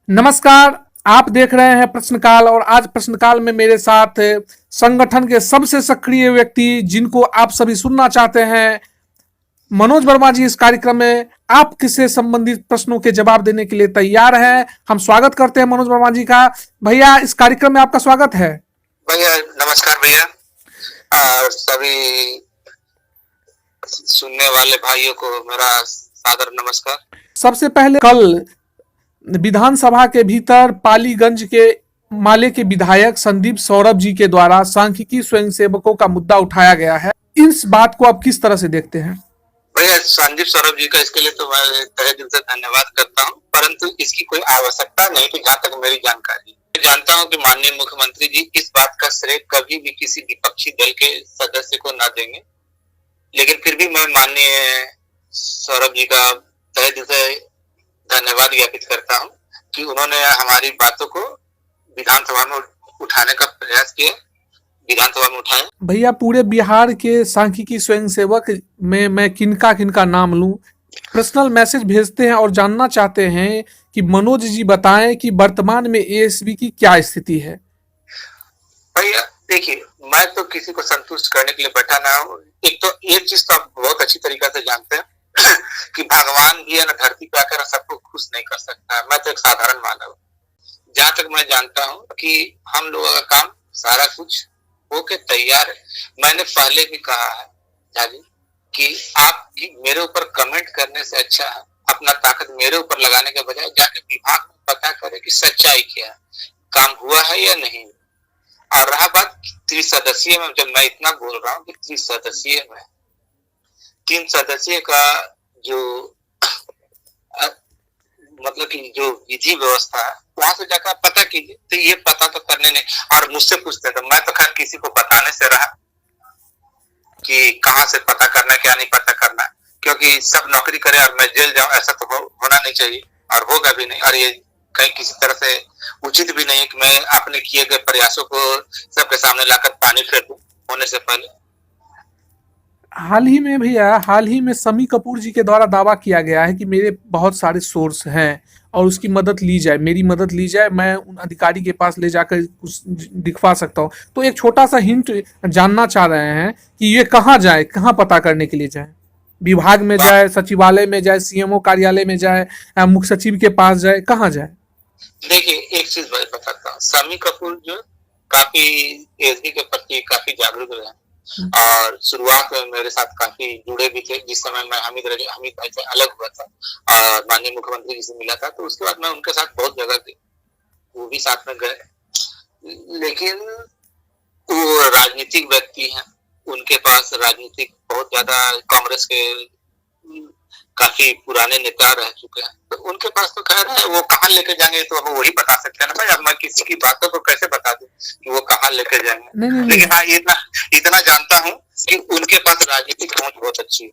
नमस्कार। आप देख रहे हैं प्रश्नकाल और आज प्रश्नकाल में मेरे साथ संगठन के सबसे सक्रिय व्यक्ति जिनको आप सभी सुनना चाहते हैं, मनोज वर्मा जी इस कार्यक्रम में आप किससे संबंधित प्रश्नों के जवाब देने के लिए तैयार हैं। हम स्वागत करते हैं मनोज वर्मा जी का। भैया, इस कार्यक्रम में आपका स्वागत है। भैया नमस्कार भैया, और सभी सुनने वाले भाइयों को मेरा सादर नमस्कार। सबसे पहले, कल विधानसभा के भीतर पालीगंज के माले के विधायक संदीप सौरभ जी के द्वारा सांख्यिकी स्वयंसेवकों का मुद्दा उठाया गया है। इस बात को आप किस तरह से देखते हैं? भैया, संदीप सौरभ जी का इसके लिए तो मैं तहे दिल से धन्यवाद करता हूं, परंतु इसकी कोई आवश्यकता नहीं थी। जहां तक मेरी जानकारी, मैं जानता हूं कि माननीय मुख्यमंत्री जी इस बात का श्रेय कभी भी किसी विपक्षी दल के सदस्य को ना देंगे, लेकिन फिर भी मैं माननीय सौरभ जी का तहे दिल से धन्यवाद ज्ञापित करता हूं कि उन्होंने हमारी बातों को विधानसभा में उठाने का प्रयास किया, विधानसभा में उठाए। भैया, पूरे बिहार के सांख्यिकी स्वयंसेवक में मैं किनका किनका नाम लूं, पर्सनल मैसेज भेजते हैं और जानना चाहते हैं कि मनोज जी बताएं कि वर्तमान में एएसबी की क्या स्थिति है। भैया देखिए, मैं तो किसी को संतुष्ट करने के लिए बैठा ना हूं। एक तो एक चीज तो आप बहुत अच्छी तरीके से जानते हैं कि भगवान भी है ना धरती पे आकर सबको खुश नहीं कर सकता है। मैं तो एक साधारण मानव हूँ। जहां तक मैं जानता हूँ कि हम लोगों का काम सारा कुछ होके तैयार है। मैंने पहले भी कहा है जानी कि आप मेरे ऊपर कमेंट करने से अच्छा है अपना ताकत मेरे ऊपर लगाने के बजाय जाके विभाग में पता करे कि सच्चाई क्या है, काम हुआ है या नहीं। और रहा बात त्रिसदस्यीय में, जब मैं इतना बोल रहा हूँ कि त्रिसदस्यीय में 3 सदस्यीय का जो मतलब कि जो विधि व्यवस्था है वहां से जाकर पता कीजिए। तो ये पता तो करने नहीं और मुझसे पूछते तो मैं तो खैर किसी को बताने से रहा कि कहाँ से पता करना क्या नहीं पता करना, क्योंकि सब नौकरी करे और मैं जेल जाऊं ऐसा तो होना नहीं चाहिए और होगा भी नहीं। और ये कहीं किसी तरह से उचित भी नहीं है कि मैं अपने किए गए प्रयासों को सबके सामने लाकर पानी फेर दूं होने से पहले। हाल ही में भैया, हाल ही में शम्मी कपूर जी के द्वारा दावा किया गया है कि मेरे बहुत सारे सोर्स हैं और उसकी मदद ली जाए, मेरी मदद ली जाए, मैं उन अधिकारी के पास ले जाकर कुछ दिखवा सकता हूँ। तो एक छोटा सा हिंट जानना चाह रहे हैं कि ये कहाँ जाए, कहाँ पता करने के लिए जाए? विभाग में जाए, सचिवालय में जाए, सीएमओ कार्यालय में जाए, मुख्य सचिव के पास जाए, कहाँ जाए? देखिए एक चीज मैं बताता हूँ, शम्मी कपूर जो काफी एसबी के प्रति काफी जागरूक रहे और शुरुआत में मेरे साथ काफी जुड़े भी थे। जिस समय मैं हमीद ऐसे अलग हुआ था और माननीय मुख्यमंत्री जी से मिला था, तो उसके बाद मैं उनके साथ बहुत जगह गई, वो भी साथ में गए। लेकिन वो राजनीतिक व्यक्ति हैं, उनके पास राजनीतिक बहुत ज्यादा कांग्रेस के काफी पुराने नेता रह चुके हैं, तो उनके पास तो खैर है, वो कहाँ लेके जाएंगे तो अब वही बता सकते हैं ना भाई। अब मैं किसी की बातों को कैसे बता दूं कि वो कहाँ लेके जाएंगे। नहीं। लेकिन हाँ इतना जानता हूँ कि उनके पास राजनीतिक पहुंच बहुत अच्छी है।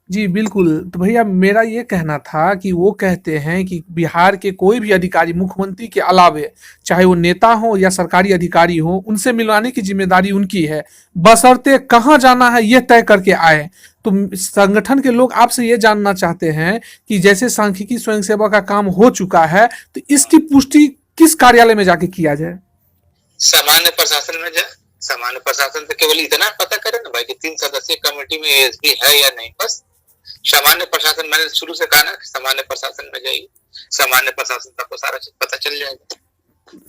जी बिल्कुल। तो भैया, मेरा ये कहना था कि वो कहते हैं कि बिहार के कोई भी अधिकारी मुख्यमंत्री के अलावे, चाहे वो नेता हो या सरकारी अधिकारी हो, उनसे मिलवाने की जिम्मेदारी उनकी है, बशर्ते कहाँ जाना है ये तय करके आए। तो संगठन के लोग आपसे ये जानना चाहते हैं कि जैसे सांख्यिकी स्वयंसेवक का काम हो चुका है, तो इसकी पुष्टि किस कार्यालय में जाके किया जाए? सामान्य प्रशासन में जाए। सामान्य प्रशासन से केवल इतना पता करें ना भाई कि 3 सदस्यीय कमेटी में एएसपी है या नहीं, बस। सामान्य प्रशासन, मैंने शुरू से कहा ना कि सामान्य प्रशासन में जाइए, सामान्य प्रशासन सबको सारा चीज पता चल जाएगा।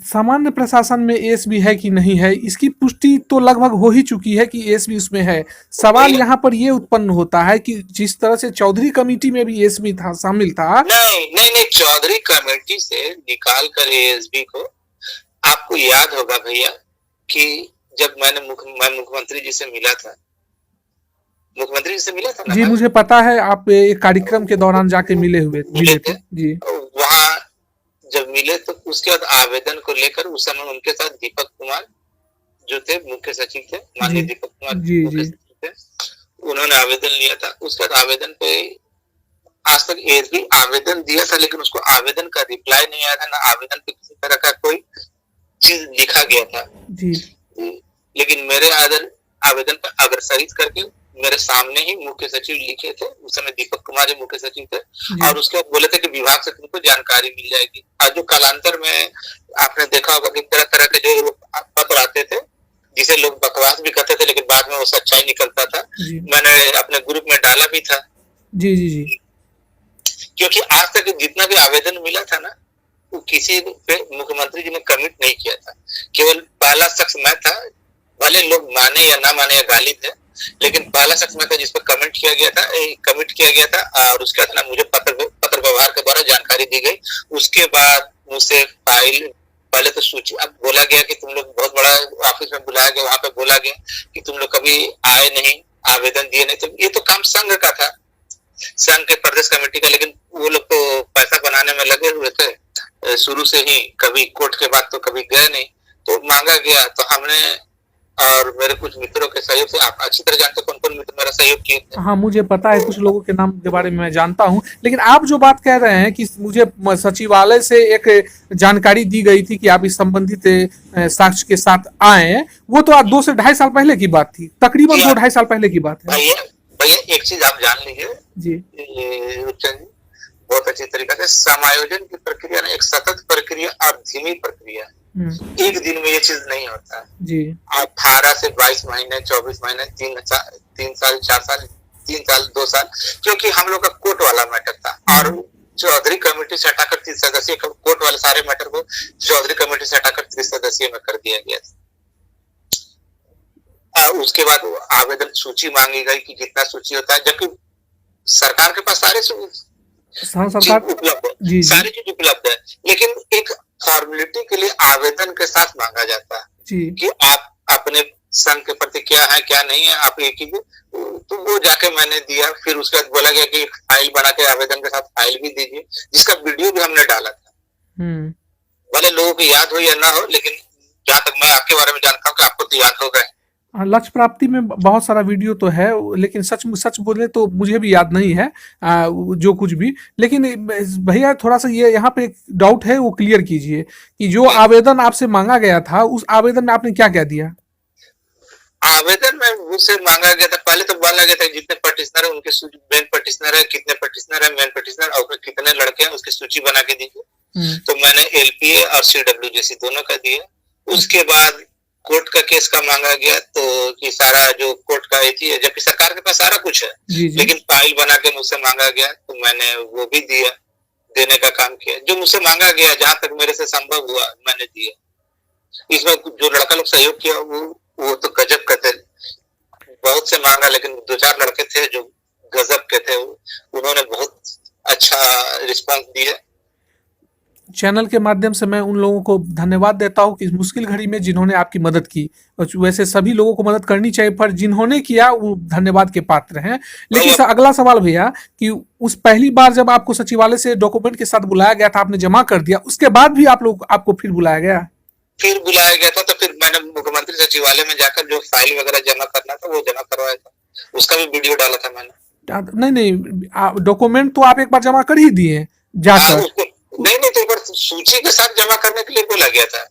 सामान्य प्रशासन में एएसबी है कि नहीं है, इसकी पुष्टि तो लगभग हो ही चुकी है कि एएसबी उसमें है। सवाल यहाँ पर ये उत्पन्न होता है कि जिस तरह से चौधरी कमेटी में भी एएसबी था, शामिल था। नहीं, चौधरी कमेटी से निकाल कर एएसबी को, आपको याद होगा भैया कि जब मैं मुख्यमंत्री जी से मिला था, मुख्यमंत्री जी से मिला था ना जी, मुझे पता है, आप एक कार्यक्रम के दौरान जाके मिले थे जी। वहाँ जब मिले तो उसके बाद आवेदन को लेकर उस समय उनके साथ दीपक कुमार जो थे मुख्य सचिव थे, माननीय दीपक कुमार मुख्य सचिव थे, उन्होंने आवेदन लिया था। उसके बाद आवेदन पे आज तक एएसबी आवेदन दिया था, लेकिन उसको आवेदन का रिप्लाई नहीं आया था, ना आवेदन पे किसी तरह का कोई चीज लिखा गया था जी। लेकिन मेरे आवेदन पर अग्रसरित करके मेरे सामने ही मुख्य सचिव लिखे थे, उस समय दीपक कुमार जी मुख्य सचिव थे, जी और उसके बाद बोले थे कि विभाग से तुमको जानकारी मिल जाएगी। और जो कालांतर में आपने देखा होगा कि तरह तरह के जो पत्र आते थे जिसे लोग बकवास भी करते थे, लेकिन बाद में वो सच्चाई निकलता था। जी मैंने अपने ग्रुप में डाला भी था, जी जी जी क्योंकि आज तक जितना भी आवेदन मिला था ना, वो किसी पे मुख्यमंत्री जी ने कमिट नहीं किया था। केवल पहला शख्स मैं था, भले लोग माने या ना माने या गाली थे, लेकिन पहला शख्स मैं था जिस पर कमेंट किया गया था, और उसके बाद मुझे पत्र व्यवहार के द्वारा जानकारी दी गई। उसके बाद मुझसे फाइल, पहले तो सूची, अब बोला गया कि तुम लोग बहुत बड़ा ऑफिस में बुलाया गया, वहां पे बोला गया कि तुम लोग कभी आए नहीं, आवेदन दिए नहीं। तो ये तो काम संघ का था, संघ के प्रदेश कमेटी का, लेकिन वो लोग तो पैसा बनाने में लगे हुए थे शुरू से ही, कभी कोर्ट के बाद तो कभी गए नहीं। तो मांगा गया, तो हमने और मेरे कुछ मित्रों के सहयोग से, आप अच्छी तरह जानते कौन कौन मित्र मेरा सहयोग किए थे। हाँ, मुझे पता है, कुछ लोगों के नाम के बारे में मैं जानता हूँ, लेकिन आप जो बात कह रहे हैं कि मुझे सचिवालय से एक जानकारी दी गई थी कि आप इस संबंधित साक्ष्य के साथ आए, वो तो 2 से 2.5 साल पहले की बात थी, तकरीबन 2-2.5 साल पहले की बात है। भैया भैया एक चीज आप जान लीजिए जी जी, बहुत अच्छी तरीके से समायोजन की प्रक्रिया ना एक सतत प्रक्रिया और धीमी प्रक्रिया, एक दिन में ये चीज नहीं होता जी। 18 से 22 महीने, 24 महीने, 3 साल, 4 साल, 3 साल, 2 साल, क्योंकि हम लोग का कोर्ट वाला मैटर था, और चौधरी कमेटी से हटाकर 30 सदस्यीय कोर्ट वाले सारे मैटर को चौधरी कमेटी से हटाकर 30 सदस्यीय में कर दिया गया था। उसके बाद आवेदन सूची मांगी गई कि कितना सूची होता है, जबकि सरकार के पास सारे सरकार उपलब्ध है, जी सारी चीज उपलब्ध है, लेकिन एक फॉर्मेलिटी के लिए आवेदन के साथ मांगा जाता है जी कि आप अपने संघ के प्रति क्या है क्या नहीं है, आप एक ही, तो वो जाके मैंने दिया। फिर उसके बाद बोला गया कि फाइल बना के आवेदन के साथ फाइल भी दीजिए, जिसका वीडियो भी हमने डाला था। भले लोगों को याद हो या ना हो, लेकिन जहां तक मैं आपके बारे में जानता हूँ कि आपको तो याद होगा। लक्ष्य प्राप्ति में बहुत सारा वीडियो तो है, लेकिन सच बोले तो मुझे भी याद नहीं है जो कुछ भी। लेकिन भैया थोड़ा सा ये यहाँ पे एक डाउट है, वो क्लियर कीजिए कि जो आवेदन आपसे मांगा गया था, उस आवेदन में आपने क्या क्या दिया? आवेदन में मुझसे मांगा गया था, पहले तो बोला गया था जितने पटिशनर है उनके मेन पटिशनर है, कितने पटिशनर है मेन पटिशनर, और कितने लड़के हैं उसकी सूची बना के दीजिए। तो मैंने एलपीए और सीडब्ल्यूजेसी दोनों का दिया। उसके बाद कोर्ट का केस का मांगा गया, तो कि सारा जो कोर्ट का थी, जबकि सरकार के पास सारा कुछ है, लेकिन फाइल बना के मुझसे मांगा गया, तो मैंने वो भी दिया, देने का काम किया। जो मुझसे मांगा गया, जहां तक मेरे से संभव हुआ मैंने दिया। इसमें जो लड़का लोग सहयोग किया वो तो गजब का थे, बहुत से मांगा, लेकिन 2-4 लड़के थे जो गजब के थे, उन्होंने बहुत अच्छा रिस्पांस दिया। चैनल के माध्यम से मैं उन लोगों को धन्यवाद देता हूं कि इस मुश्किल घड़ी में जिन्होंने आपकी मदद की, और वैसे सभी लोगों को मदद करनी चाहिए, पर जिन्होंने किया वो धन्यवाद के पात्र हैं। लेकिन अगला सवाल भैया कि उस पहली बार जब आपको सचिवालय से डॉक्यूमेंट के साथ बुलाया गया था, आपने जमा कर दिया, उसके बाद भी आपको फिर बुलाया गया? फिर बुलाया गया था, तो फिर मैंने मुख्यमंत्री सचिवालय में जाकर जो फाइल वगैरह जमा करना था वो जमा करवाया था, उसका भी वीडियो डाला था मैंने। नहीं, डॉक्यूमेंट तो आप एक बार जमा कर ही दिए जाकर। नहीं, तो एक बार सूची के साथ जमा करने के लिए बोला गया था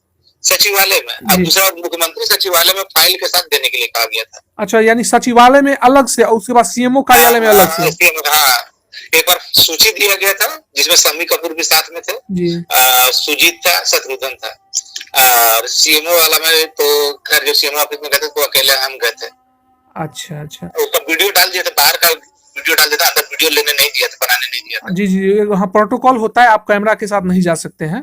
सचिवालय में, अब दूसरा मुख्यमंत्री सचिवालय में फाइल के साथ देने के लिए कहा गया था। अच्छा, यानी सचिवालय में अलग से, उसके बाद सीएमओ कार्यालय में अलग से? हाँ, एक बार सूची दिया गया था जिसमें शम्मी कपूर भी साथ में थे जी, सुजीत था, शत्रुघ्न था, और सीएमओ वाला में तो खैर जो सीएमओ ऑफिस में गए थे तो अकेले हम गए थे। अच्छा, उसका वीडियो डाल दिया था, बाहर का वीडियो डाल देता, अंदर वीडियो लेने नहीं दिया था, बनाने नहीं दिया था। जी, वहाँ प्रोटोकॉल होता है, आप कैमरा के साथ नहीं जा सकते हैं,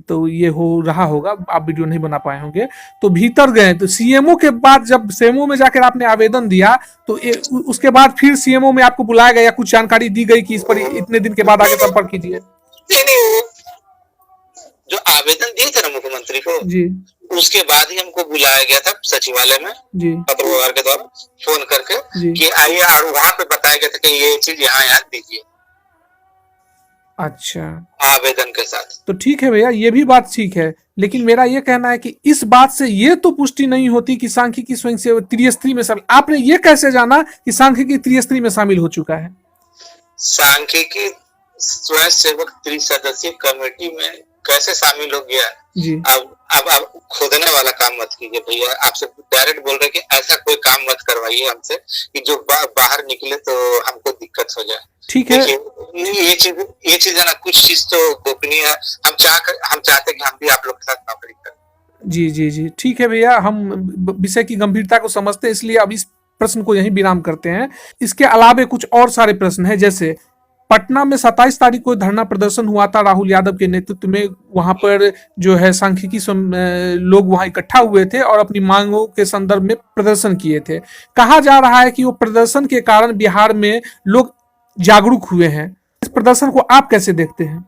तो ये हो रहा होगा, आप वीडियो नहीं बना पाए होंगे। तो भीतर गए, तो सीएमओ के बाद जब सीएमओ में जाकर आपने आवेदन दिया, तो उसके बाद फिर सीएमओ में आपको बुलाया गया, कुछ जानकारी दी गई कि इस पर इतने दिन के बाद आगे संपर्क कीजिए? नहीं, जो आवेदन दिए थे ना मुख्यमंत्री को जी, उसके बाद ही हमको बुलाया गया था सचिवालय में जी, पत्र व्यवहार के द्वारा फोन करके कि आइए, और वहां पे बताया गया था कि ये चीज यहाँ दीजिए। अच्छा, आवेदन के साथ। तो ठीक है भैया, ये भी बात ठीक है, लेकिन मेरा ये कहना है कि इस बात से ये तो पुष्टि नहीं होती कि सांख्यिकी स्वयंसेवक त्रिस्तरीय में शामिल, आपने ये कैसे जाना कि सांख्यिकी त्रिस्तरीय में शामिल हो चुका है? सांख्यिकी स्वयंसेवक त्रिसदस्यीय कमेटी में कैसे शामिल हो गया। जी अब आप खोदने वाला काम मत कीजिए भैया, आपसे डायरेक्ट बोल रहे कि ऐसा कोई काम मत करवाइए हमसे कि जो बाहर निकले तो हमको दिक्कत हो जाए। ठीक है। देखिए ये चीज है ना, कुछ चीज तो गोपनीय है। हम चाहते कि हम भी आप लोग के साथ नौकरी करें। जी जी जी ठीक है भैया, हम विषय की गंभीरता को समझते हैं, इसलिए अब इस प्रश्न को यहीं विराम करते हैं। इसके अलावे कुछ और सारे प्रश्न हैं, जैसे पटना में 27 तारीख को धरना प्रदर्शन हुआ था राहुल यादव के नेतृत्व में। वहां पर जो है सांख्यिकी लोग वहां इकट्ठा हुए थे और अपनी मांगों के संदर्भ में प्रदर्शन किए थे। कहा जा रहा है कि वो प्रदर्शन के कारण बिहार में लोग जागरूक हुए हैं। इस प्रदर्शन को आप कैसे देखते हैं?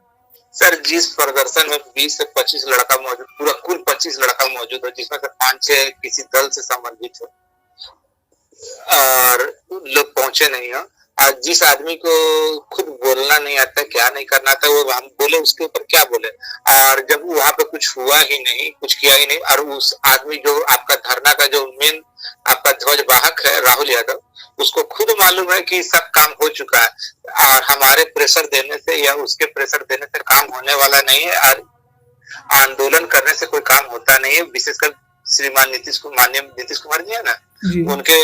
सर, जिस प्रदर्शन में 20 से 25 लड़का मौजूद, पूरा कुल 25 लड़का मौजूद है, जिसमें से 5-6 किसी दल से संबंधित है और लोग पहुंचे नहीं है। और जिस आदमी को खुद बोलना नहीं आता, क्या नहीं करना आता, वो हम बोले उसके ऊपर क्या बोले। और जब वहां पे कुछ हुआ ही नहीं, कुछ किया ही नहीं, और उस आदमी जो आपका धरना का जो मेन आपका ध्वज वाहक है राहुल यादव, उसको खुद मालूम है कि सब काम हो चुका है और हमारे प्रेशर देने से या उसके प्रेशर देने से काम होने वाला नहीं है। और आंदोलन करने से कोई काम होता नहीं है। विशेषकर श्रीमान माननीय नीतीश कुमार जी है ना, उनके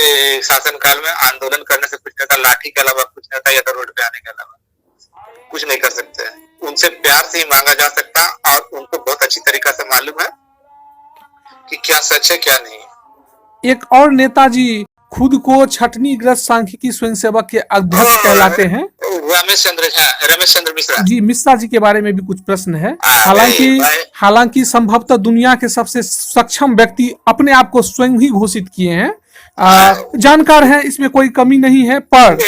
शासनकाल में आंदोलन करने से कुछ नहीं था, लाठी के अलावा कुछ नहीं था, या तो रोड पे आने के अलावा कुछ नहीं कर सकते हैं। उनसे प्यार से ही मांगा जा सकता और उनको बहुत अच्छी तरीका से मालूम है कि क्या सच है क्या नहीं। एक और नेताजी खुद को छटनी ग्रस्त सांख्यिकी स्वयंसेवक के अध्यक्ष कहलाते हैं, रमेश चंद्र मिश्रा। जी, मिश्रा जी के बारे में भी कुछ प्रश्न है। हालांकि संभवतः दुनिया के सबसे सक्षम व्यक्ति अपने आप को स्वयं ही घोषित किए हैं। जानकार हैं, इसमें कोई कमी नहीं है। पर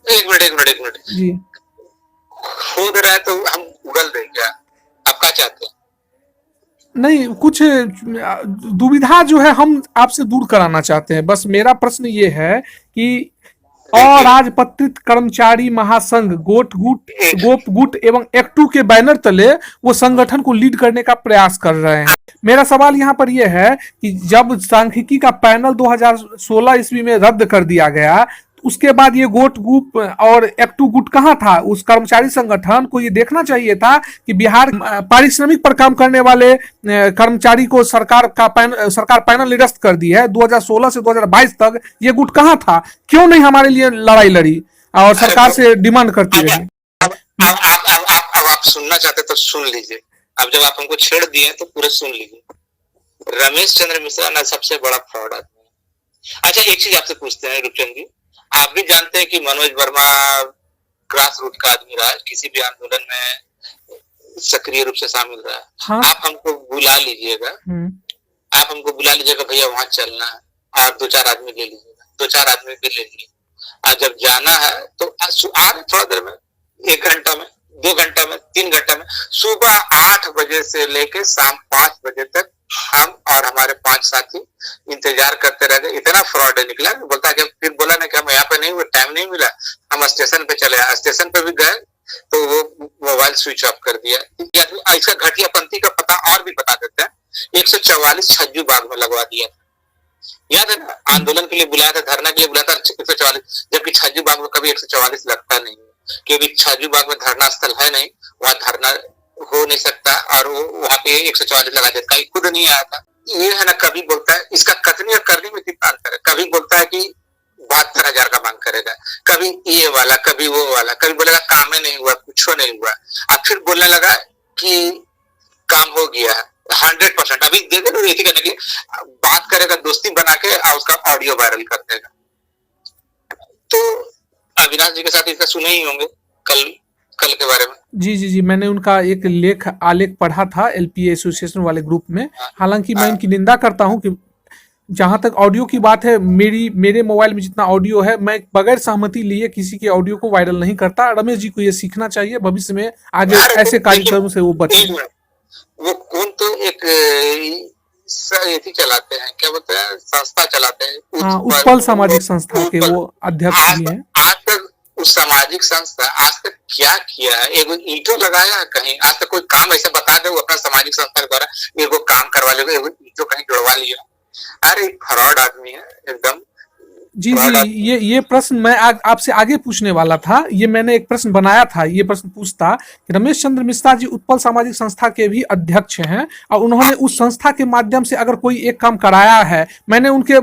एक मिनट जी, खोद रहा है तो हम उगल दें क्या? आप क्या चाहते हैं? नहीं, कुछ दुविधा जो है हम आपसे दूर कराना चाहते हैं। बस मेरा प्रश्न ये है कि अराजपत्रित कर्मचारी महासंघ गोप गुट एवं एक्टू के बैनर तले वो संगठन को लीड करने का प्रयास कर रहे हैं। मेरा सवाल यहाँ पर यह है कि जब सांख्यिकी का पैनल 2016 ईस्वी में रद्द कर दिया गया, उसके बाद ये गोट गुट और एक्टू गुट कहाँ था? उस कर्मचारी संगठन को ये देखना चाहिए था कि बिहार पारिश्रमिक पर काम करने वाले कर्मचारी को सरकार पैनल निरस्त कर दी है। 2016 से 2022 तक ये गुट कहाँ था? क्यों नहीं हमारे लिए लड़ाई लड़ी और सरकार से डिमांड करती रही? अब आप सुनना चाहते तो सुन लीजिए। अब जब आप हमको छेड़ दिए तो पूरे सुन लीजिए। रमेश चंद्र मिश्रा ना सबसे बड़ा फ्रॉड आदमी है। अच्छा, एक चीज आपसे पूछते हैं रूपचंद जी, आप भी जानते हैं कि मनोज वर्मा ग्रास रूट का आदमी रहा है, किसी भी आंदोलन में सक्रिय रूप से शामिल रहा है। हाँ? आप हमको बुला लीजिएगा, भैया वहां चलना है और 2-4 आदमी ले लीजिएगा, 2-4 आदमी भी ले लीजिए। और जब जाना है तो आ रहे थोड़ा देर में, 1 घंटा में, 2 घंटा में, 3 घंटा में, सुबह 8 बजे से लेके शाम 5 बजे तक हम और हमारे 5 साथी इंतजार करते रह गए। इतना फ्रॉड निकला, बोलता है फिर बोला ना कि हम यहाँ पे नहीं हुए, टाइम नहीं मिला, हम स्टेशन पे चले आए। स्टेशन पे भी गए तो वो मोबाइल स्विच ऑफ कर दिया। इसका घटियापंथी का पता और भी बता देते हैं। 144 छज्जू बाग में लगवा दिया, याद है ना? आंदोलन के लिए बुलाया था, धरना के लिए बुलाया था 144, जबकि छज्जू बाग में कभी 144 लगता नहीं है, क्योंकि छज्जू बाग में धरना स्थल है नहीं, वहां धरना हो नहीं सकता और वो वहां पे 144 लगा देता है। खुद नहीं आया था। ये है ना, कभी बोलता है, इसका कथनी और करने में कितना अंतर है। कभी बोलता है कि 72,000 का मांग करेगा, कभी ये वाला, कभी वो वाला, कभी बोलेगा काम ही नहीं हुआ, कुछ नहीं हुआ, अब फिर बोलने लगा कि काम हो गया 100%। अभी दे दे रेती करने के लिए बात करेगा, दोस्ती बना के और उसका ऑडियो वायरल कर देगा। तो अविनाश जी के साथ इसका सुने ही होंगे कल के बारे में। जी, मैंने उनका एक आलेख पढ़ा था एलपीए एसोसिएशन वाले ग्रुप में। हालांकि मैं इनकी निंदा करता हूं कि जहां तक ऑडियो की बात है, मेरे मोबाइल में जितना ऑडियो है, मैं बगैर सहमति लिए किसी के ऑडियो को वायरल नहीं करता। रमेश जी को ये सीखना चाहिए, भविष्य में आगे ऐसे कार्यक्रमों से वो बचे। वो कौन तो एक चलाते हैं, क्या बोलते हैं, संस्था चलाते हैं, हाँ, उत्पल सामाजिक संस्था के वो अध्यक्ष भी हैं। आज तक उस सामाजिक संस्था आज तक क्या किया है? एगो ईंटो लगाया है कहीं? आज तक कोई काम ऐसे बता दे वो अपना सामाजिक संस्था के द्वारा एगो काम करवा ले, एगो ईंटो कहीं जुड़वा लिया? अरे फ्रॉड आदमी है एकदम। जी जी, ये प्रश्न मैं आपसे आगे पूछने वाला था। ये मैंने एक प्रश्न बनाया था, ये प्रश्न पूछता कि रमेश चंद्र मिश्रा जी उत्पल सामाजिक संस्था के भी अध्यक्ष हैं और उन्होंने उस संस्था के माध्यम से अगर कोई एक काम कराया है, मैंने उनके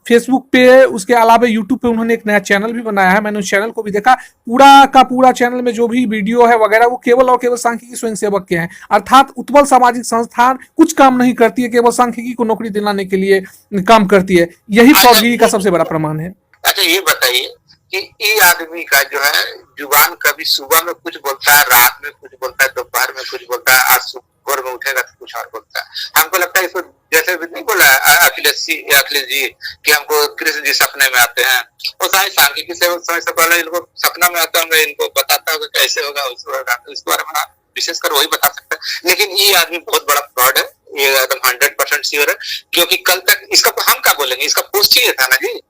फेसबुक पे, उसके अलावा यूट्यूब पे उन्होंने एक नया चैनल भी बनाया है, मैंने उस चैनल को भी देखा। पूरा का पूरा चैनल में जो भी वीडियो है वगैरह वो केवल और केवल सांख्यिकी स्वयंसेवक के हैं, अर्थात उत्पल सामाजिक संस्थान कुछ काम नहीं करती है, केवल सांख्यिकी को नौकरी दिलाने के लिए काम करती है। यही प्रौद्योगिकी का सबसे बड़ा प्रमाण है। अच्छा ये बताइए कि ये आदमी का जो है जुबान कभी सुबह में कुछ बोलता है, रात में कुछ बोलता है, दोपहर में कुछ बोलता है, आज भोर में उठेगा तो कुछ और बोलता है। हमको लगता है इसको जैसे भी नहीं बोला अखिलेश जी कि हमको कृष्ण जी सपने में आते हैं, वो सारे सांख्यिकी से समय से पहले इनको सपना में आता होंगे, इनको बताता होगा कैसे होगा वैसे होगा, तो इस बारे में विशेषकर वही बता सकता है। लेकिन ये आदमी बहुत बड़ा फ्रॉड है, ये एकदम 100% श्योर है, क्योंकि कल तक इसका हम क्या बोलेंगे, इसका पोस्ट ही था ना जी,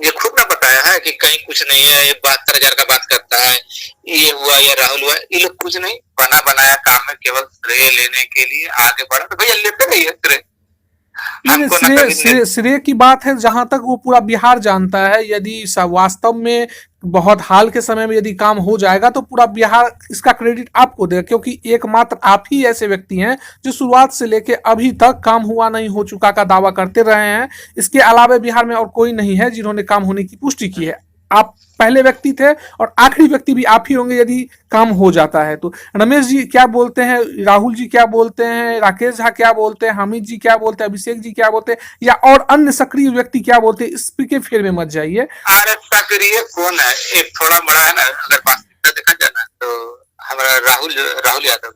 ये खुद ना बताया है कि कहीं कुछ नहीं है, ये 72,000 का बात करता है, ये हुआ, ये राहुल हुआ, ये लोग कुछ नहीं, बना बनाया काम है, केवल श्रेय लेने के लिए आगे बढ़ा। तो भैया लेते रहिए श्रेय, श्रेय की बात है जहां तक वो पूरा बिहार जानता है। यदि वास्तव में बहुत हाल के समय में यदि काम हो जाएगा तो पूरा बिहार इसका क्रेडिट आपको देगा, क्योंकि एकमात्र आप ही ऐसे व्यक्ति हैं जो शुरुआत से लेके अभी तक काम हुआ नहीं हो चुका का दावा करते रहे हैं। इसके अलावा बिहार में और कोई नहीं है जिन्होंने काम होने की पुष्टि की है। आप पहले व्यक्ति थे और आखिरी व्यक्ति भी आप ही होंगे यदि काम हो जाता है तो। रमेश जी क्या बोलते हैं, राहुल जी क्या बोलते हैं, राकेश झा क्या बोलते हैं, हामिद जी क्या बोलते हैं, अभिषेक जी क्या बोलते हैं, या और अन्य सक्रिय व्यक्ति क्या बोलते हैं, इस के फेर में मत जाइए। अरे सक्रिय कौन है, एक थोड़ा बड़ा है ना, अगर वास्तविकता देखा जाए ना तो हमारा राहुल यादव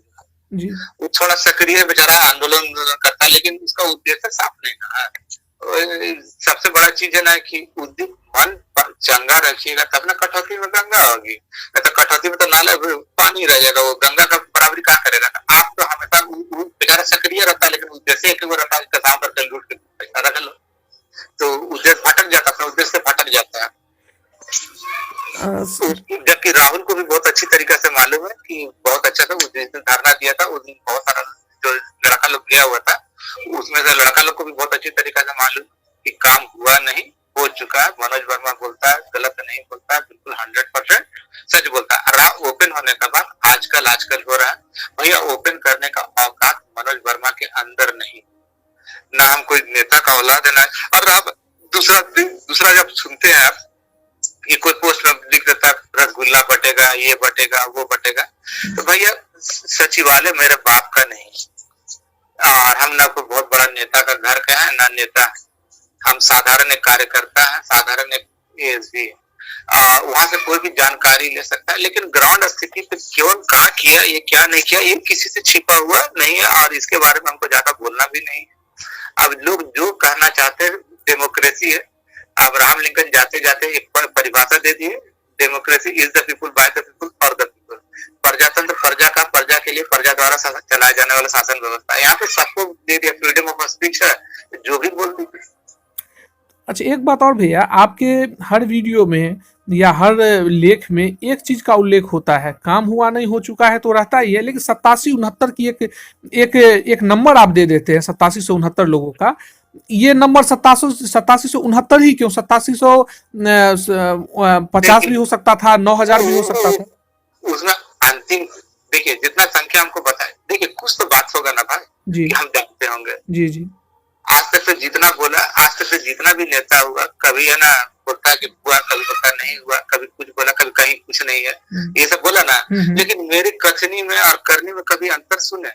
जी, वो थोड़ा सक्रिय बेचारा आंदोलन करता है, लेकिन उसका उद्देश्य साफ नहीं है। सबसे बड़ा चीज है ना कि मन चंगा रखिएगा तब ना कटौती में गंगा होगी, नहीं तो कटौती में तो नाले पानी रह जाएगा, वो गंगा का बराबरी क्या करेगा। आप तो हमेशा बेचारा सक्रिय रहता है, लेकिन उद्देश्य एक रहता है, कसाम पर लूट के पैसा रख लो, तो उद्देश्य भटक जाता है, अपना उद्देश्य से भटक जाता है। जबकि राहुल को भी बहुत अच्छी तरीके से मालूम है कि बहुत अच्छा था, उस दिन धरना दिया था, उस दिन बहुत सारा जो लड़का लोग गया हुआ था, उसमें से लड़का लोग को भी बहुत अच्छी तरीके से मालूम कि काम हुआ नहीं, हो चुका है। मनोज वर्मा बोलता है, गलत नहीं बोलता है, बिल्कुल 100% सच बोलता है। ओपन होने का बाद आजकल हो रहा है, भैया ओपन करने का औकात मनोज वर्मा के अंदर नहीं, ना हम कोई नेता का औलाद है ना। और अब दूसरा जब सुनते हैं आप कि कोई पोस्ट में लिख देता है रसगुल्ला बटेगा, ये बटेगा, वो बटेगा, तो भैया सचिवालय मेरे बाप का नहीं, और हम ना कोई बहुत बड़ा नेता का घर का है ना नेता है, हम साधारण एक कार्यकर्ता है, साधारण एक एएसपी है। वहां से कोई भी जानकारी ले सकता है, लेकिन ग्राउंड स्थिति पे क्यों क्या किया, ये क्या नहीं किया, ये किसी से छिपा हुआ नहीं है, और इसके बारे में हमको ज्यादा बोलना भी नहीं है। अब लोग जो कहना चाहते हैं डेमोक्रेसी है, अब्राहम लिंकन जाते जाते एक परिभाषा दे दिए, democracy is the people by the people for the people. प्रजातंत्र प्रजा का, प्रजा के लिए, प्रजा द्वारा चलाए जाने वाला शासन व्यवस्था, यहाँ पे सबको दे दिया, फ्रीडम ऑफ स्पीच है, जो भी बोल दीजिए। अच्छा एक बात और भैया, आपके हर वीडियो में या हर लेख में एक चीज का उल्लेख होता है, काम हुआ नहीं हो चुका है तो रहता ही है, लेकिन 87-69 की एक नंबर आप दे देते हैं, 87-69 लोगों का। ये नंबर 87-69 ही क्यों, 8750 भी हो सकता था, 9000 भी हो सकता था। उसमें अंतिम देखिए जितना संख्या हमको बताए, देखिए कुछ तो बात होगा ना भाई जी, कि हम जानते होंगे जी जी। आज तक से जितना बोला, आज तक से जितना भी नेता हुआ, कभी है ना बोलता कि हुआ, कभी बोलता नहीं हुआ, कभी कुछ बोला, कभी कहीं कुछ नहीं है, ये सब बोला ना। लेकिन मेरी कथनी में और करनी में कभी अंतर सुने,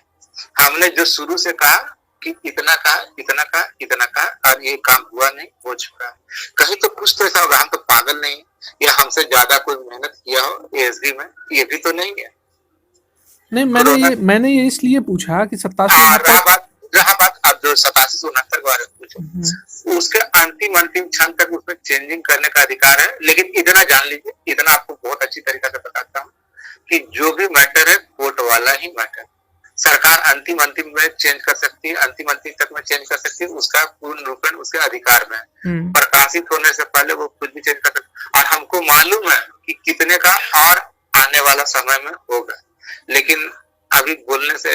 हमने जो शुरू से कहा कि इतना कहा, इतना कहा, इतना कहा, और ये काम हुआ नहीं, हो चुका है। कहीं तो कुछ तो ऐसा होगा, हम तो पागल नहीं या हमसे ज्यादा कोई मेहनत किया हो एएसडी में, ये भी तो नहीं है। नहीं मैंने ये इसलिए पूछा कि 87 रहा बात अब जो 87-69 के बारे में पूछो, उसके अंतिम क्षण तक उसमें चेंजिंग करने का अधिकार है। लेकिन इतना जान लीजिए, इतना आपको बहुत अच्छी तरीके से बताता हूँ कि जो भी मैटर है कोर्ट वाला ही मैटर, सरकार अंतिम में चेंज कर सकती है, अंतिम तक में चेंज कर सकती है, उसका पूर्ण रूपेण उसके अधिकार में है। प्रकाशित होने से पहले वो खुद भी चेंज कर सकती है, और हमको मालूम है कि कितने का और आने वाला समय में होगा। लेकिन अभी बोलने से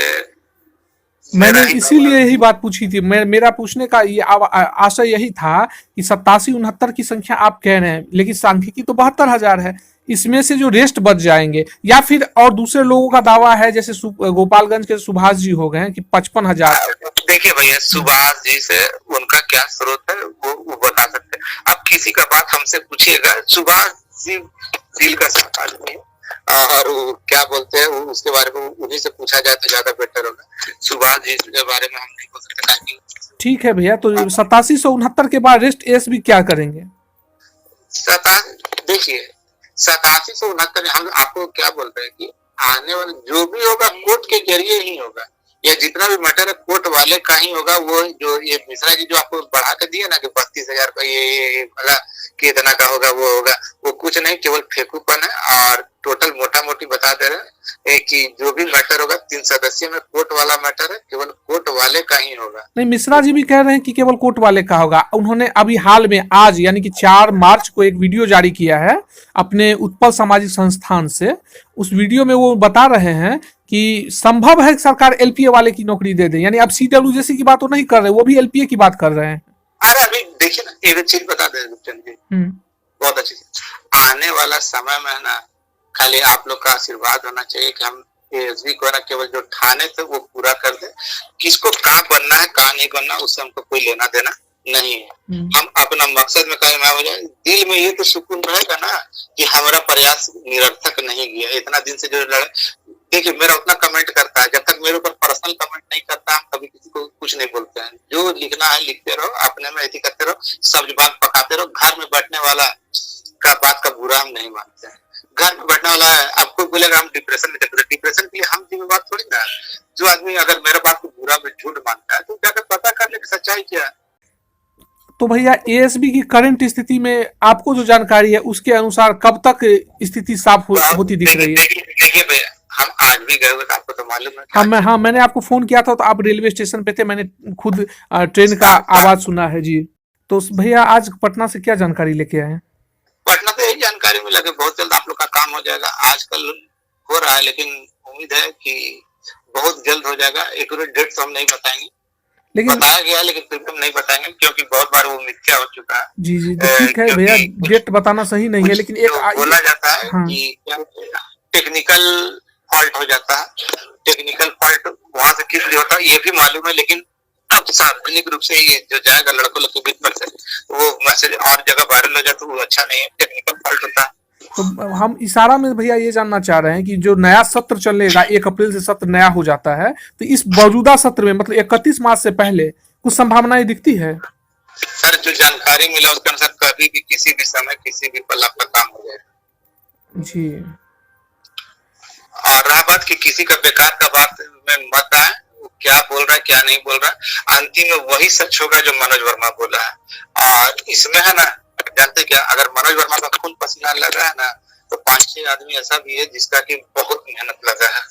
मैंने मेरा ही इसीलिए सवाल। यही बात पूछी थी। मेरा पूछने का ये आशय यही था कि 87-69 की संख्या आप कह रहे हैं, लेकिन सांख्यिकी तो 72,000 है। इसमें से जो रेस्ट बच जाएंगे, या फिर और दूसरे लोगों का दावा है, जैसे गोपालगंज के सुभाष जी हो गए हैं कि 55,000। देखिए भैया, सुभाष जी से उनका क्या स्रोत है वो बता सकते हैं। अब किसी का बात हमसे पूछिएगा, सुभाष जी दिल का साफ आदमी है, और वो क्या बोलते हैं उसके बारे में उन्हीं से पूछा जाए तो ज्यादा बेटर होगा। सुभाष जी के बारे में हम नहीं बोल सकते, ताकि ठीक है भैया, तो 8769 के बाद रेस्ट एस भी क्या करेंगे? देखिए 87 से 69 हम आपको क्या बोलते हैं कि आने वाले जो भी होगा कोर्ट के जरिए ही होगा, या जितना भी मैटर है कोर्ट वाले का ही होगा। वो जो ये मिश्रा जी जो आपको बढ़ा कर दिए ना कि 32,000 का ये भला कि इतना का होगा वो होगा, वो कुछ नहीं, केवल फेंकूपन है। और टोटल मोटा मोटी बता दे रहे हैं कि जो भी मैटर होगा 3 सदस्यों में कोर्ट वाला मैटर है, केवल कोर्ट वाले का ही होगा। नहीं, मिश्रा जी भी कह रहे हैं कि केवल कोर्ट वाले का होगा। उन्होंने अभी हाल में आज यानी कि 4 मार्च को एक वीडियो जारी किया है अपने उत्पल सामाजिक संस्थान से। उस वीडियो में वो बता रहे हैं कि संभव है कि सरकार एलपीए वाले की नौकरी दे दे, यानी अब सीडब्ल्यूजेसी की बात तो नहीं कर रहे, वो भी एलपीए की बात कर रहे हैं। अरे अभी देखिए ना, एक चीज बता दे गुप्चंद जी, बहुत अच्छी चीज। आने वाला समय में ना खाली आप लोग का आशीर्वाद होना चाहिए कि हम एएसबी को ना केवल जो ठाने थे वो पूरा कर दे। किसको कहाँ बनना है कहाँ नहीं बनना उससे हमको कोई लेना देना नहीं है। हम अपना मकसद में कामयाब हो जाए, दिल में ये तो सुकून रहेगा ना कि हमारा प्रयास निरर्थक नहीं गया। इतना दिन से जो लड़े, देखिए मेरा उतना कमेंट करता है, जब तक मेरे ऊपर पर्सनल कमेंट नहीं करता हम कभी किसी को कुछ नहीं बोलते हैं। जो लिखना है लिखते रहो, अपने में ऐसी करते रहो, सब्ज बात पकाते रहो। घर में बैठने वाला का बात का बुरा हम नहीं मानते हैं। घर में बैठने वाला है, आपको बोलेगा हम डिप्रेशन में चल रहे, डिप्रेशन के लिए हम जिम्मेवार थोड़ी ना। जो आदमी अगर मेरे बात को बुरा में झूठ मानता है तो जाकर पता कर ले कि सच्चाई क्या है। तो भैया एएसबी की करंट स्थिति में आपको जो जानकारी है उसके अनुसार कब तक स्थिति साफ होती दिख रही है? देखिए भैया, हम आज भी गए हुए, आपको तो मालूम है। हाँ, मैंने आपको फोन किया था तो आप रेलवे स्टेशन पे थे, मैंने खुद ट्रेन का आवाज सुना है जी। तो भैया आज पटना से क्या जानकारी लेके आए हैं? पटना से यही जानकारी मिला कि बहुत जल्द आप लोग का काम हो जाएगा। आजकल हो रहा है, लेकिन उम्मीद है कि बहुत जल्द हो जाएगा। एक्यूरेट डेट तो हम नहीं बताएंगे, लेकिन बताया गया है, लेकिन फिर हम नहीं बताएंगे क्योंकि बहुत बार वो मिथ्या हो चुका है। जी तो ठीक है भैया, डेट बताना सही नहीं है, लेकिन एक बोला जाता है कि टेक्निकल फॉल्ट हो जाता है। टेक्निकल फॉल्ट वहां से किस लिए होता है ये भी मालूम है, लेकिन सार्वजनिक रूप से ये जो जाएगा लड़कों लोग के बीच पर से वो मैसेज और जगह वायरल हो जाए तो वो अच्छा नहीं है। टेक्निकल फॉल्ट होता है। तो हम इशारा में भैया ये जानना चाह रहे हैं कि जो नया सत्र चलेगा 1 अप्रैल से सत्र नया हो जाता है, तो इस मौजूदा सत्र में मतलब 31 मार्च से पहले कुछ संभावनाएं दिखती है? सर जो जानकारी मिला उसके अनुसार कभी भी किसी भी समय किसी भी पल आपका काम हो जाएगा जी। और रहा बात कि किसी का बेकार का बात में मत आए, क्या बोल रहा है क्या नहीं बोल रहा है, अंतिम में वही सच होगा जो मनोज वर्मा बोला है। और इसमें है ना, जानते क्या, अगर मनोज वर्मा का खून पसीना लगा है ना तो 5-6 आदमी ऐसा भी है जिसका कि बहुत मेहनत लगा है।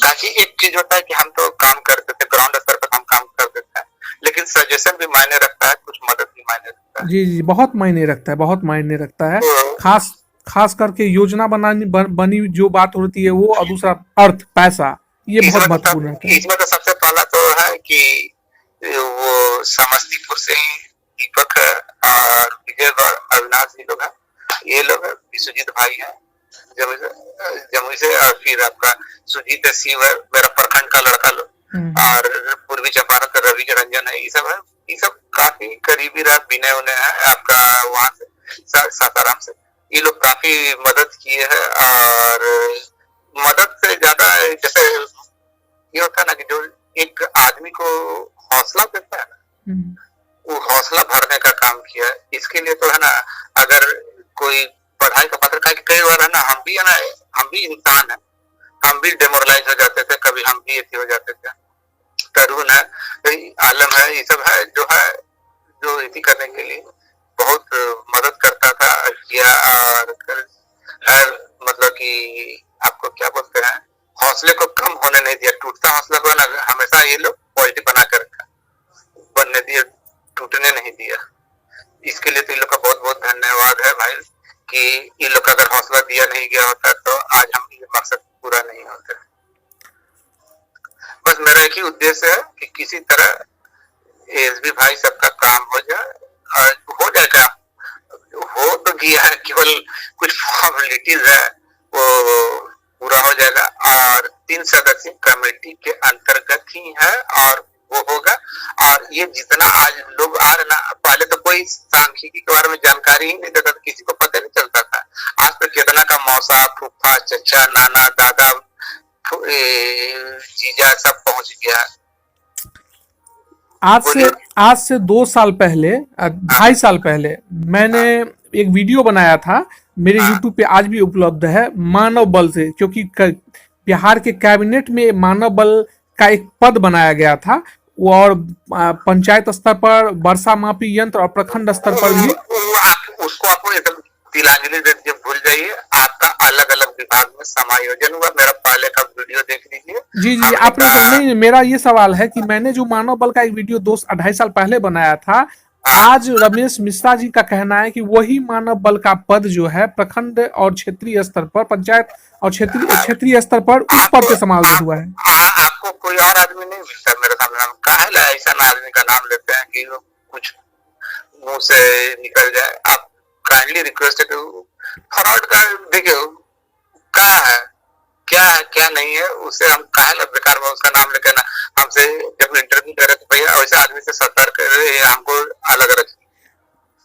ताकि एक चीज होता है कि हम तो काम करते थे, ग्राउंड स्तर पर हम काम करते थे, लेकिन सजेशन भी मायने रखता है, कुछ मदद भी मायने रखता है। जी बहुत मायने रखता है, बहुत मायने रखता है। खास करके योजना बनी जो बात होती है वो, और दूसरा अर्थ पैसा, ये बहुत महत्वपूर्ण है। इसमें तो सबसे पहला तो है कि वो समस्तीपुर से ही दीपक और विजय और अविनाश जी लोग हैं, ये लोग विश्वजीत भाई है जमुई से, और फिर आपका सुजीत शिव है मेरा प्रखंड का लड़का लोग, और पूर्वी चंपारण का रवि रंजन है। ये सब काफी करीबी रहा, विनय उन्हें है आपका वहां से सासाराम से, ये लोग काफी मदद किए हैं। और मदद से ज्यादा जैसे ये होता है ना कि जो एक आदमी को हौसला देता है ना, वो हौसला भरने का काम किया है। इसके लिए तो है ना, अगर कोई पढ़ाई का पत्रकार की कई बार है ना, हम भी है ना, हम भी इंसान है, हम भी डिमोरलाइज हो जाते थे, कभी हम भी ऐसे हो जाते थे। तरुण है, आलम है, ये सब है जो इसी करने के लिए बहुत मदद करता था किया। और मतलब कि आपको क्या बोलते हैं, हौसले को कम होने नहीं दिया, टूटता हौसला को ना हमेशा ये लोग पॉजिटिव बना कर रखा, बनने दिया, टूटने नहीं दिया। इसके लिए तो इन लोग का बहुत बहुत धन्यवाद है भाई, कि इन लोग का अगर हौसला दिया नहीं गया होता तो आज हम ये मकसद पूरा नहीं होता। बस बस मेरा एक ही उद्देश्य है कि किसी तरह एसबी भाई सबका काम हो जाए, और हो जाएगा, हो तो गया है, केवल कुछ फॉर्मेलिटीज है वो पूरा हो जाएगा, और 3 सदस्यीय कमेटी के अंतर्गत ही है और वो होगा। और ये जितना आज लोग आ रहे ना, पहले तो कोई सांख्यिकी के बारे में जानकारी ही नहीं देता था, किसी को पता नहीं चलता था। आज तो कितना का मौसा, फूफा, चचा, नाना, दादा, जीजा सब पहुंच गया। आज से 2 साल पहले, 2.5 साल पहले मैंने एक वीडियो बनाया था, मेरे YouTube पे आज भी उपलब्ध है, मानव बल से, क्योंकि बिहार के कैबिनेट में मानव बल का एक पद बनाया गया था, और पंचायत स्तर पर वर्षा मापी यंत्र और प्रखंड स्तर पर भी। उसको आप तिलांजलि देते भूल जाइए, आपका अलग अलग विभाग में समायोजन हुआ, मेरा पहले का वीडियो देख लीजिए। जी आपने नहीं, मेरा ये सवाल है कि मैंने जो मानव बल का एक वीडियो 2-2.5 साल पहले बनाया था, आज रमेश मिश्रा जी का कहना है कि वही मानव बल का पद जो है प्रखंड और क्षेत्रीय स्तर पर, पंचायत और क्षेत्रीय स्तर पर, उस पद पे समावेश हुआ है। आपको कोई और आदमी नहीं मिलता मेरे सामने, कहा ऐसा आदमी का नाम लेते हैं कि कुछ मुंह से निकल जाए। आप काइंडली रिक्वेस्ट है कि फ्रॉड का देखिए क्या है क्या नहीं है, उसे हम कहा बेकार में उसका नाम लेकर ना, हमसे जब इंटरव्यू दे रहे थे भैया वैसे आदमी से सतर्क रहे, हमको अलग रखिए,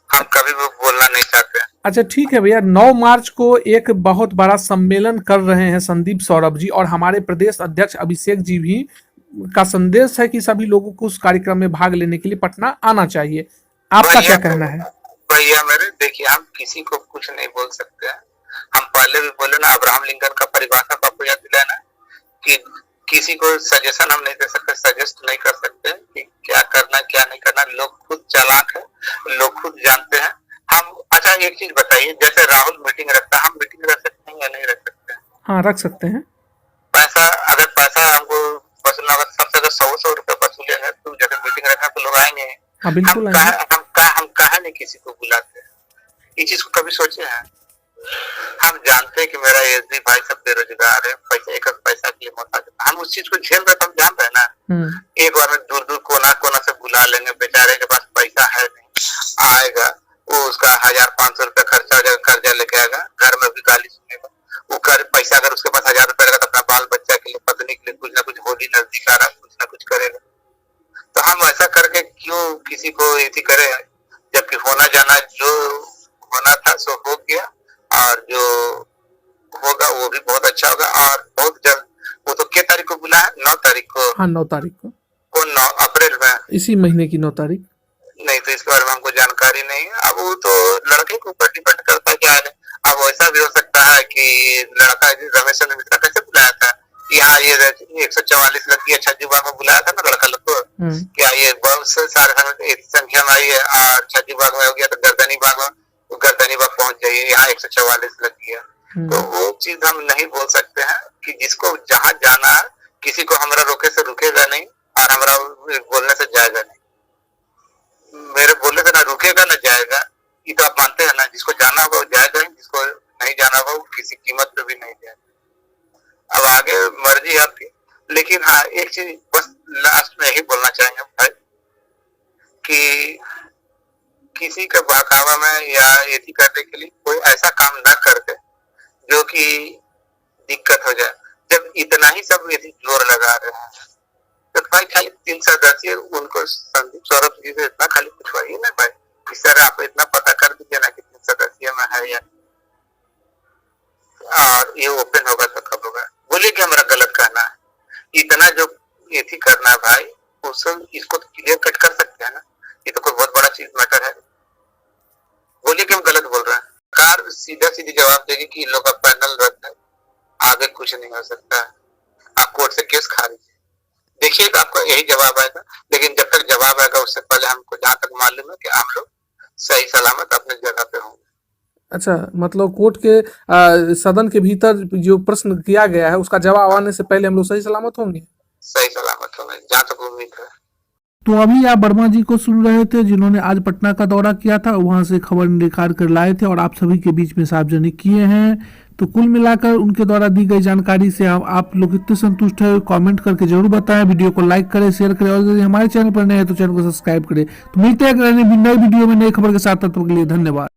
हम कभी भी बोलना नहीं चाहते। अच्छा ठीक है भैया, 9 मार्च को एक बहुत बड़ा सम्मेलन कर रहे हैं संदीप सौरभ जी, और हमारे प्रदेश अध्यक्ष अभिषेक जी भी का संदेश है कि सभी लोगों को उस कार्यक्रम में भाग लेने के लिए पटना आना चाहिए। आपका क्या कहना है? भैया मेरे देखिए, हम किसी को कुछ नहीं बोल सकते हैं। हम पहले भी बोले ना, अब्राहम लिंकन का परिभाषा आपको याद दिलाया ना कि किसी को सजेशन हम नहीं दे सकते, सजेस्ट नहीं कर सकते कि क्या करना क्या नहीं करना। लोग खुद चालाक है, लोग खुद जानते हैं। हम अच्छा एक चीज बताइए, जैसे राहुल मीटिंग रखता है, हम मीटिंग रख सकते हैं या नहीं रख सकते हैं? हाँ रख सकते हैं। अगर पैसा हमको वसूलना होगा, सबसे अगर 100 रुपए वसूलेंगे तो जैसे मीटिंग रखना तो लोग आएंगे। हाँ बिल्कुल हम कहा नहीं किसी को बुलाते हैं, ये चीज को कभी सोचे हैं? हम जानते हैं कि मेरा एसडी भाई सब बेरोजगार है, पैसा के लिए मोहताज है, हम उस चीज को झेल रहे, हम जान रहे हैं ना। एक बार में दूर दूर कोना से बुला लेंगे, बेचारे के पास पैसा है नहीं, आएगा वो उसका 1000-500 रुपया खर्चा हो जाएगा, कर्जा लेके आएगा, घर में भी गाली सुनेगा। वो पैसा अगर उसके पास 1000 रुपया रहेगा तो अपना बाल बच्चा के लिए, पत्नी के लिए कुछ ना कुछ, होली नजदीक आ रहा है, कुछ ना कुछ करेगा। तो हम ऐसा करके क्यों किसी को ऐसी करे, जबकि होना जाना जो होना था सो हो गया, और जो होगा वो भी बहुत अच्छा होगा, और बहुत जल्द। वो तो क्या तारीख को बुला है? 9 तारीख को। हाँ 9 तारीख को। कौन 9 अप्रैल में? इसी महीने की 9 तारीख। नहीं तो इसके बारे में हमको जानकारी नहीं है। अब वो तो लड़के के ऊपर डिपेंड करता है क्या है। अब वैसा भी हो सकता है कि लड़का रमेश चंद्र मिश्रा कैसे बुलाया था कि हाँ ये 144 लड़की छज्जू बाग में बुलाया था ना लड़का लोग को, क्या ये बहुत सारे संख्या में आई है, और छज्जू बाग में हो गया तो गर्दनी बाग में, तो गर्दनी बाग पहुंच जाइए, यहाँ 144 लग गया। तो वो चीज हम नहीं बोल सकते हैं कि जिसको जहाँ जाना है, किसी को हमारा रोके से रुकेगा नहीं, और हमारा बोलने से जाएगा नहीं। मेरे बोलने से ना रुकेगा ना जाएगा, ये तो आप मानते हैं ना। जिसको जाना होगा वो जाएगा, जिसको नहीं जाना होगा वो किसी कीमत पे भी नहीं जाएगा। अब आगे मर्जी आपकी। लेकिन हाँ एक चीज बस लास्ट में यही बोलना चाहेंगे भाई कि किसी के बहकावा में या ऐसी करने के लिए कोई ऐसा काम ना करते जो कि दिक्कत हो जाए। जब इतना ही सब यदि जोर लगा रहे हैं तो भाई खाली 3 सदस्य उनको संदीप सौरभ जी से इतना खाली पूछवाइए ना भाई, इस तरह आप इतना पता कर दीजिए ना कि 3 सदस्य में है या, और ये ओपन होगा तो कब होगा? बोलिए कि हमारा गलत कहना है, इतना जो ये करना है भाई, उसको इसको तो क्लियर कट कर सकते हैं ना। ये तो कोई बहुत बड़ा चीज मैटर है। बोलिए कि हम गलत बोल रहे हैं। सरकार सीधा सीधी जवाब देगी कि इन लोग का पैनल रद्द है, आगे कुछ नहीं हो सकता है, आप कोर्ट से केस खारिज। देखिएगा आपका यही जवाब आएगा। लेकिन जब तक जवाब आएगा उससे पहले हमको जहाँ तक मालूम है कि हम लोग सही सलामत अपने जगह पे होंगे। अच्छा, मतलब कोर्ट के सदन के भीतर जो प्रश्न किया गया है उसका जवाब आने से पहले हम लोग सही सलामत होंगे? सही सलामत होंगे, जहाँ तक उम्मीद है। तो अभी आप वर्मा जी को सुन रहे थे, जिन्होंने आज पटना का दौरा किया था, वहां से खबर निकाल कर लाए थे और आप सभी के बीच में सार्वजनिक किए हैं। तो कुल मिलाकर उनके द्वारा दी गई जानकारी से आप लोग कितने संतुष्ट है, कमेंट करके जरूर बताएं। वीडियो को लाइक करें, शेयर करें, और यदि हमारे चैनल पर नए हैं तो चैनल को सब्सक्राइब करें। तो मिलते हैं नई वीडियो में नई खबर के साथ, तब तक के लिए धन्यवाद।